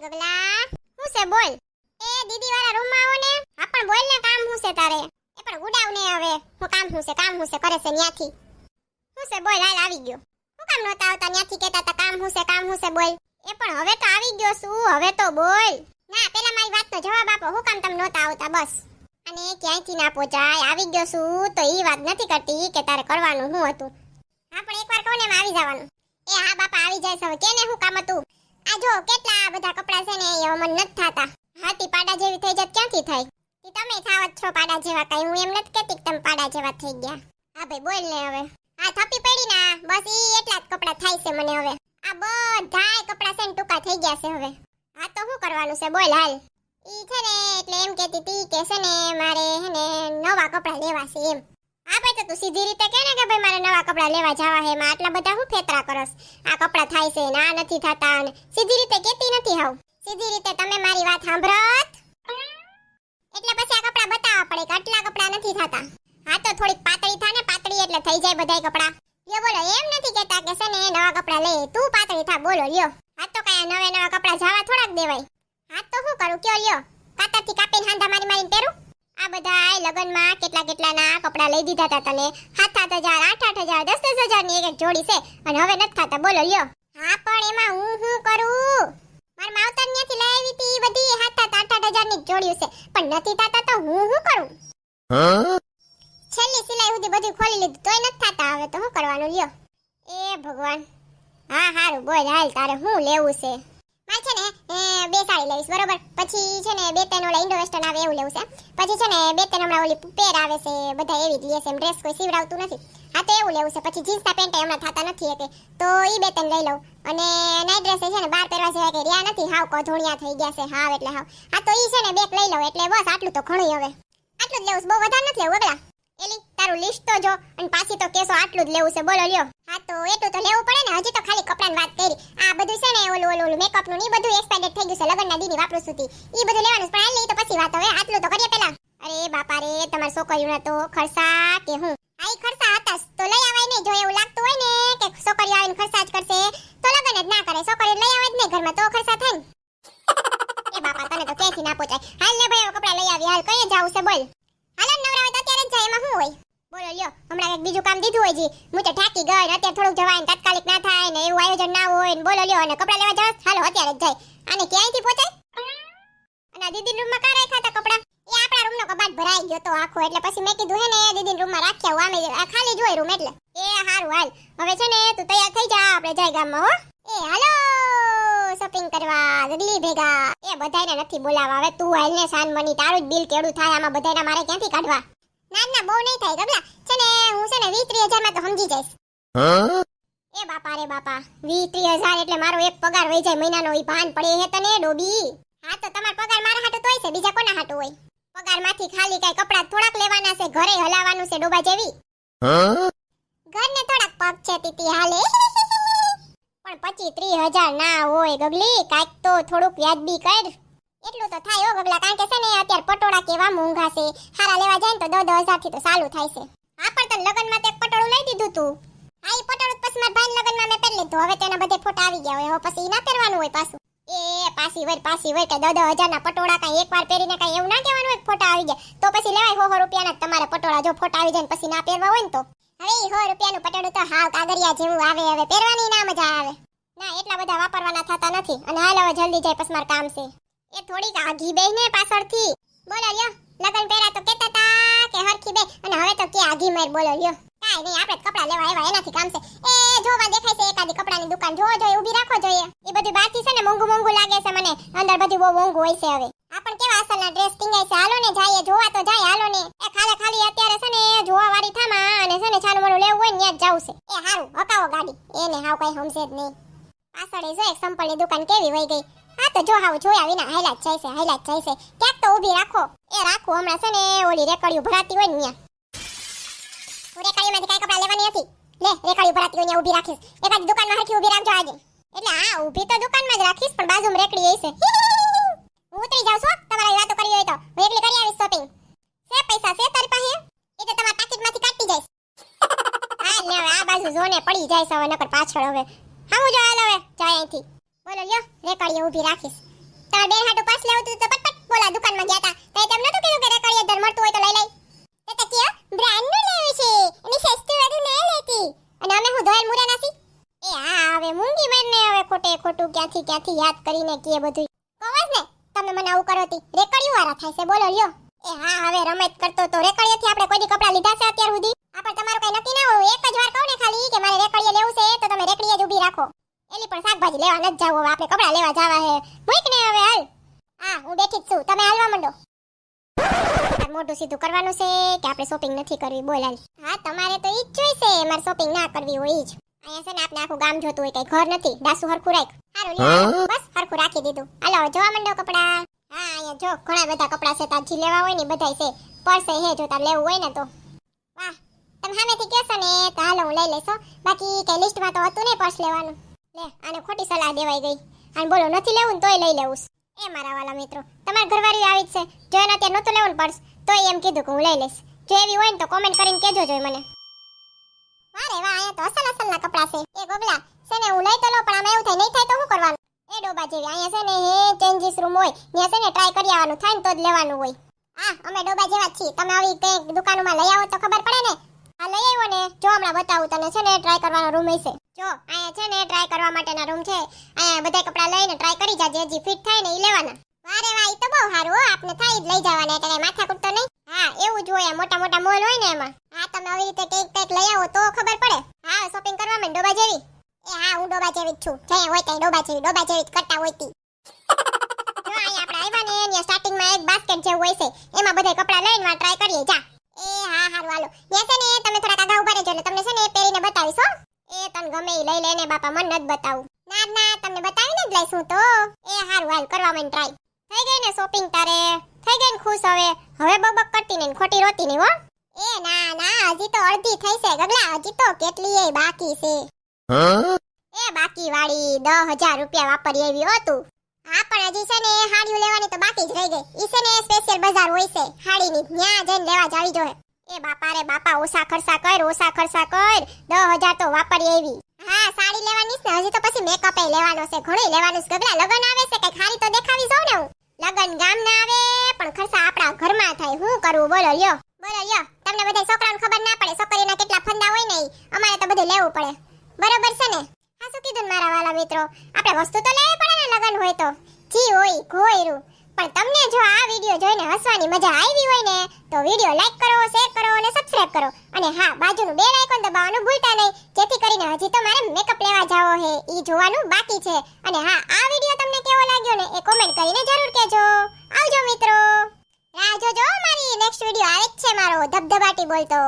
ગગલા હું છે બોલ. એ દીદી વાળા રૂમમાં આવો ને. હા પણ બોલ ને, કામ હું છે તારે? એ પણ ઉડાવ ને હવે. હું કામ હું છે કરે છે ન્યાથી. હું છે બોલ, હાલ આવી ગયો. હું કામ નહોતા આવતા ન્યાથી કહેતા હતા કામ હું છે બોલ. એ પણ હવે તો આવી ગયો છું, હવે તો બોલ. ના પેલા મારી વાતનો જવાબ આપો, હું કામ તમે નહોતા આવતા બસ. અને ક્યાંયથી ના પહોંચાય, આવી ગયો છું તો ઈ વાત નથી કરતી કે તારે કરવાનું શું હતું. હા પણ એકવાર કહો ને એમાં આવી જવાનું. એ હા બાપા આવી જાય હવે, કેને શું કામ હતું? આ જો કેટલા બધા કપડા છે ને એ મન નથી થાતા. હાથી પાડા જેવી થઈ જાત ક્યાંથી થાય? ઈ તમે થાવત છો પાડા જેવા, કઈ હું એમ નથી કહેતી કે તમે પાડા જેવા થઈ ગયા. હા ભાઈ બોલ ને હવે. આ થપી પડી ના, બસ ઈ એટલા જ કપડા થાય છે મને હવે. આ બધાય કપડા છે ને ટૂંકા થઈ ગયા છે હવે. હા તો શું કરવાનું છે બોલ હાલ. ઈ છે ને એટલે એમ કહેતી તી કે છે ને મારે હે ને નવા કપડા લેવા છે એમ. હા ભાઈ તો તું સીધી રીતે કહે ને કે ભાઈ મારે નવા કપડા લેવા જવા હે, માં આટલા બધા હું ફેતરા કરસ. આ કપડા થાય છે ને આ નથી થતા ને સીધી રીતે કહેતી નથી હાવ. સીધી રીતે તમે મારી વાત સાંભળત એટલે પછી આ કપડા બતાવવા પડે કે આટલા કપડા નથી થતા. હા તો થોડીક પાતળી થા ને, પાતળી એટલે થઈ જાય બધાય કપડા. લ્યો બોલો, એમ નથી કહેતા કે છે ને નવા કપડા લે, તું પાતળી થા બોલો લ્યો. હા તો કયા નવા કપડા જવા થોડાક દેવાય. હા તો શું કરું કયો લ્યો, કાતરથી કાપીને હાંધા મારીને પહેરું. આ બધા લગનમાં કેટલાના કપડા લઈ દીધા હતા તને. 7,000 8,000 10,000 ની એક જોડી છે અને હવે નથી થતા બોલો લ્યો. હા પણ એમાં હું શું કરું? માર માવતર ન્યાથી લઈ આવી હતી બધી 7,000 8,000 ની જોડીઓ છે પણ નથી થતા તો હું શું કરું? છેલ્લી સિલાઈ સુધી બધું ખોલી લીધું તોય નથી થતા, હવે તો શું કરવાનું લ્યો. એ ભગવાન. હા હારું બોલ હાલ, તારે શું લેવું છે? મારે છે ને બે સાડી લઈશ બરોબર, પછી છે ને બે ત્રણ ઓલા ઇન્ડો વેસ્ટર્ન આવે એવું લેવું છે, પછી છે ને બે ત્રણ હમણાં ઓલી પેર આવે છે બધા એવી જ લે છે, એમ ડ્રેસ કોઈ સીવડાવતું નથી. હા તો એવું લેવું છે, પછી જીન્સના પેન્ટ હમણાં થતા નથી એટલે તો ઈ બે ત્રણ લઈ લઉં. અને નાઈટ ડ્રેસ છે ને બહાર પહેરવા જેવા કે રહ્યા નથી, હાવ કધોણિયા થઈ ગયા છે હાવ એટલે હાવ. હા તો ઈ છે ને બેક લઈ લઉં એટલે બસ આટલું તો ઘણું હવે. આટલું જ લેવું છે, બહુ વધારે નથી લેવું બગડા. એલી તારું લિસ્ટ તો જો અને પાછી તો કેસો આટલું જ લેવું છે બોલો લ્યો. હા તો એટલું તો લેવું પડે ને, હજી તો ખાલી કપડાની વાત કરી. આ બધું છે ને ઓલું મેકઅપ નું ની બધું એક્સપાયર્ડ થઈ ગયું છે, લગનના દીની વાપરું સુધી ઈ બધું લેવાનું પણ હાલ તો પછી વાત હવે. આટલું તો કરીએ પેલા. અરે બાપા રે, તમાર છોકરીઓના તો ખર્ચા કે હું આઈ ખર્ચા હતા તો લઈ આવાય નહીં. જો એવું લાગતું હોય ને કે છોકરીઓ આવીને ખર્ચા જ કરશે તો લગન જ ના કરે, છોકરીઓ લઈ આવે જ નહીં ઘરમાં તો ખર્ચા થાય ને. એ બાપા તને તો ક્યાંથી ના પહોંચાય. હાલ લે ભાઈ કપડા લઈ આવી, હાલ કઈ જાવું છે બોલ. હાલો નવરા હોય તો અત્યારે જ જાય, એમાં શું હોય બોલો લ્યો. હમણાં એક બીજું કામ દીધું હોય જી, હું તો થાકી ગઈ ને અત્યારે થોડુંક જવાય ને તાત્કાલિક ના થાય ને એવું આયોજન ના હોય ને બોલો લ્યો. અને કપડા લેવા જાવ હાલો અત્યારે જ જાય. આને ક્યાંયથી પહોંચાય? અને દીદી રૂમમાં કા રાખ્યા હતા કપડા? એ આપણા રૂમનો કબાટ ભરાઈ ગયો તો આખો, એટલે પછી મેં કીધું હે ને દીદી રૂમમાં રાખ્યા આમે ખાલી જોઈ રૂમ એટલે. એ હારું હાલ હવે છે ને તું તૈયાર થઈ જા, આપણે જાય ગામમાં હો. એ હાલો શોપિંગ કરવા જગલી ભેગા. એ બધાયને નથી બોલાવા, હવે તું હાલ ને શાન મની, તારું જ બિલ કેડું થાય આમાં બધાયના મારે ક્યાંથી કાઢવા? ના બહુ નહીં થાય ગબલા, છે ને હું છે ને 20-30 માં તો સમજી જઈશ. એ બાપા રે બાપા, 20-30 એટલે મારો એક પગાર વઈ જાય મહિનાનો, ઈ ભાન પડે હે તને ડોબી? હા તો તમારો પગાર મારા હાટુ તો હોય છે, બીજા કોના હાટુ હોય? પગારમાંથી ખાલી કઈ કપડા થોડાક લેવાના છે, ઘરે હલાવવાનું છે ડોબા જેવી. ઘરને થોડાક પગ છે તીતી હાલે. પણ 25-30 ના હોય ગગલી, કાઈક તો થોડુંક વ્યાજબી કર. એટલું તો થાય હો ગગલા, કારણ કે છે ને અત્યારે પટોળા કેવા મોંઘા છે, હારા લેવા જાય ને તો 10,000 થી તો ચાલુ થાય છે. હા પણ તને લગનમાં તો એક પટોળું લઈ દીધું તું. હા ઈ પટોળું પછી મારા ભાઈ લગનમાં મેં પહેરી લીધું, હવે તેના બધે ફોટા આવી ગયા હોય, હવે પછી ઈ ના પહેરવાનું હોય પાછું. એ પાછી વર કે 10,000 ના પટોળા કઈ એકવાર પહેરીને કઈ એવું ના કહેવાનું હોય ફોટા આવી જાય તો પછી લેવાય 100 રૂપિયાના તમારા પટોળા, જો ફોટા આવી જાય ને પછી ના પહેરવા હોય ને તો. હવે 100 રૂપિયાનું પટોળું તો હાવ કાગરિયા જેવું આવે, હવે પહેરવાની ના મજા આવે. ના એટલા બધા વાપરવાના થતા નથી. અને હાલ હવે જલ્દી જાય પછી મારે કામ છે. એ થોડીક આઘી બેહ ને પાછળથી બોલો લ્યો. લગન પહેરા તો કેતા તા કે હરખી બે, અને હવે તો કે આઘી માર બોલો લ્યો. કાઈ નહીં, આપણે કપડા લેવા આવ્યા એનાથી કામ છે. એ જોવા દેખાય છે એકાદી કપડાની દુકાન, જોવો જોઈએ ઊભી રાખો જોઈએ. એ બધું બાકી છે ને મોંઘું લાગે છે મને, અંદર બધું બહુ મોંઘું હોય છે. હવે આ પણ કેવા અસલના ડ્રેસ ટીંગાય છે, હાલો ને જાય જોવા તો જાય, હાલો ને. એ ખાલી અત્યારે છે ને જોવા વાળી થામા અને છે ને છાનું મોનું લેવું હોય ને ત્યાં જ જાવું છે. એ હારું હકાવો ગાડી, એને હાવ કઈ સમજે જ નહીં. પાછળ જો એક સંપલની દુકાન કેવી વઈ ગઈ. હા તો જો હાવ જોયા વિના હાઈલાઈટ જાય છે. ક્યાંક તો ઊભી રાખો. એ રાખો હમણાં છે ને ઓલી રેકડીઓ ભરાતી હોય ને ત્યાં. હું રેકડીઓમાંથી કાંઈ કપડા લેવાની હતી, લે રેકડીઓ ભરાતી હોય ત્યાં ઊભી રાખીશ. એકાદી દુકાનમાં હરખી ઊભી રાખજો આજે. એટલે હા ઊભી તો દુકાનમાં જ રાખીશ પણ બાજુમાં રેકડી હશે. હું ઉતરી જાઉં છું, તમારે વાતો કરવી હોય તો હું એકલી કરી આવીશ શોપિંગ. છે પૈસા છે તારી પાસે? એ તો તમારા પાકીટમાંથી કાઢી જઈશ. હા લે આ બાજુ જોને પડી જાય છે હવે, નકર પાછળ હવે. હા હું જો હાલ હવે જાય અહીંથી. બોલો લ્યો રેકડીઓ ઊભી રાખીશ. તાર બેન હાટુ પાસ લેવું તું તો પટપટ બોલા દુકાનમાં ગયા તા તે તેમ નતું કીધું કે રેકડીએ દર મળતું હોય તો લઈ લઈ તે કયો બ્રાન્ડ નું લેવું છે એની સસ્તું વાળું ન લેતી અને અમે હું ધોયેલ મુરા નાસી એ હા હવે મૂંગી બનને હવે ખોટે ખોટું ક્યાંથી યાદ કરીને કીએ બધું કવાસ ને તમે મને આવું કરો તી રેકડીઓ વાળા થાય છે બોલો લ્યો એ હા હવે રમત કરતો તો રેકડીએથી આપણે કોઈ દી કપડા લીધા છે અત્યાર સુધી આપણે તમારું કઈ નક્કી ના હોય એક જ વાર કહું ને ખાલી કે મારે રેકડીએ લેવું છે તો તમે રેકડીએ જ ઊભી રાખો એલી પણ શાકભાજી લેવા ન જાવ હવે આપણે કપડા લેવા જાવા હે મૂક ને હવે હાલ હા હું બેઠી જ છું તમે હાલવા માંડો મોઢું સીધું કરવાનું છે કે આપણે શોપિંગ નથી કરવી બોલ હાલ હા તમારે તો ઈ જ જોઈશે મારે શોપિંગ ના કરવી હોય ઈ જ અહીંયા છે ને આપણે આખું ગામ જોતું હોય કઈ ઘર નથી દાસુ હરખું રાખ હારું લે બસ હરખું રાખી દીધું હાલો જોવા માંડો કપડા હા અહીંયા જો ઘણા બધા કપડા છે તાર જી લેવા હોય ને બધાય છે પડશે હે જો તાર લેવું હોય ને તો વાહ તમે સામેથી કહેશો ને તો હાલો હું લઈ લેશો બાકી કઈ લિસ્ટમાં તો હતું ને પર્સ લેવાનું લે આને ખોટી સલાહ દેવાઈ ગઈ અને બોલો નથી લેવું ને તોય લઈ લેવું એ મારા વાલા મિત્રો તમારા ઘરવાળી આવી જ છે જો એને અત્યારે નહોતું લેવું ને પર્સ તોય એમ કીધું કે હું લઈ લઈશ જો એવી હોય ને તો કોમેન્ટ કરીને કહેજો જોઈ મને વારે વાહ અહીંયા તો અસલના કપડા છે એ ગોગલા છે ને હું લઈ તો લઉં પણ આમાં એવું થાય નહીં થાય તો શું કરવાનું એ ડોબા જેવી અહીંયા છે ને હે ચેન્જીસ રૂમ હોય ત્યાં છે ને ટ્રાય કરી આવવાનું થાય ને તો જ લેવાનું હોય હા અમે ડોબા જેવા જ છીએ તમે આવી કંઈક દુકાનોમાં લઈ આવો તો ખબર પડે ને આ લઈ આવ્યો ને જો હમણાં બતાવું તને છે ને ટ્રાય કરવાનો રૂમ હશે જો અહીંયા છે ને ટ્રાય કરવા માટેના રૂમ છે અહીંયા બધા કપડા લઈને ટ્રાય કરી જાજે જે ફિટ થાય ને એ લેવાના વારે વાહ ઈ તો બહુ સારું હો આપને થાય જ લઈ જવાના એટલે કઈ માથા કૂટતો નહીં હા એવું જ હોય મોટા મોટા મોલ હોય ને એમાં હા તમે આવી રીતે કંઈક લઈ આવો તો ખબર પડે હા શોપિંગ કરવા માં ડોબા જેવી એ હા હું ડોબા જેવી જ છું જે હોય કઈ ડોબા જેવી જ કરતા હોય તી જો અહીંયા આપણે આવ્યા ને અહીંયા સ્ટાર્ટિંગ માં એક બાસ્કેટ જેવું હોય છે એમાં બધા કપડા લઈને ટ્રાય કરીએ જા એ હા હારું હાલો ત્યાં છે ને તમે થોડા આગા ઉભા રહેજો એટલે તમને છે ને પહેરીને બતાવીશ હો એ તને ગમે ઈ લઈ લેને બાપા મન નથી બતાવું ના ના તમને બતાવીને જ લઈશું તો એ હારું હાલ કરવા મને ટ્રાય થઈ ગઈ ને શોપિંગ તારે થઈ ગઈ ને ખુશ હવે બબક કરતી ને ખોટી રોતી નહીં હો એ ના ના હજી તો અડધી થઈ છે ગગલા હજી તો કેટલી એ બાકી છે એ બાકી વાળી 10,000 રૂપિયા વાપરી આવી હો તું હા પણ હજી છે ને હાડીઓ લેવાની તો બાકી જ રહી ગઈ ઈ છે ને સ્પેશિયલ બજાર હોય છે હાડીની ન્યા જઈને લેવા જાવી જોઈએ એ બાપા રે બાપા ઓછા ખર્ચા કર 10,000 તો વાપરી આવી હા સાડી લેવાની છે હજી તો પછી મેકઅપ એ લેવાનો છે ઘણું લેવાનું છે ગગલા લગન આવે છે કઈ ખારી તો દેખાવી જાવ ને હું લગન ગામ ના આવે પણ ખર્ચા આપણા ઘરમાં થાય હું કરવું બોલો લ્યો તમને બધા છોકરાઓને ખબર ના પડે છોકરીઓના કેટલા ફંદા હોય ને અમારે તો બધું લેવું પડે બરોબર છે ને હા શું કીધું મારા વાલા મિત્રો આપણે વસ્તુ તો લેવી પડે ને લગન હોય તો જી હોય ઘોયરું પણ તમને જો આ વિડિયો જોઈને હસવાની મજા આવી હોય ને તો વિડિયો લાઈક કરો શેર કરો અને સબસ્ક્રાઇબ કરો અને હા બાજુનું બેલ આઇકોન દબાવવાનું ભૂલતા નહીં જેથી કરીને હજી તો મારે મેકઅપ લેવા જાવો હે ઈ જોવાનું બાકી છે અને હા આ વિડિયો તમને કેવો લાગ્યો ને એ કોમેન્ટ કરીને જરૂર કહેજો આવજો મિત્રો રાહ જોજો મારી નેક્સ્ટ વિડિયો આવે જ છે મારો ધબધબાટી બોલતો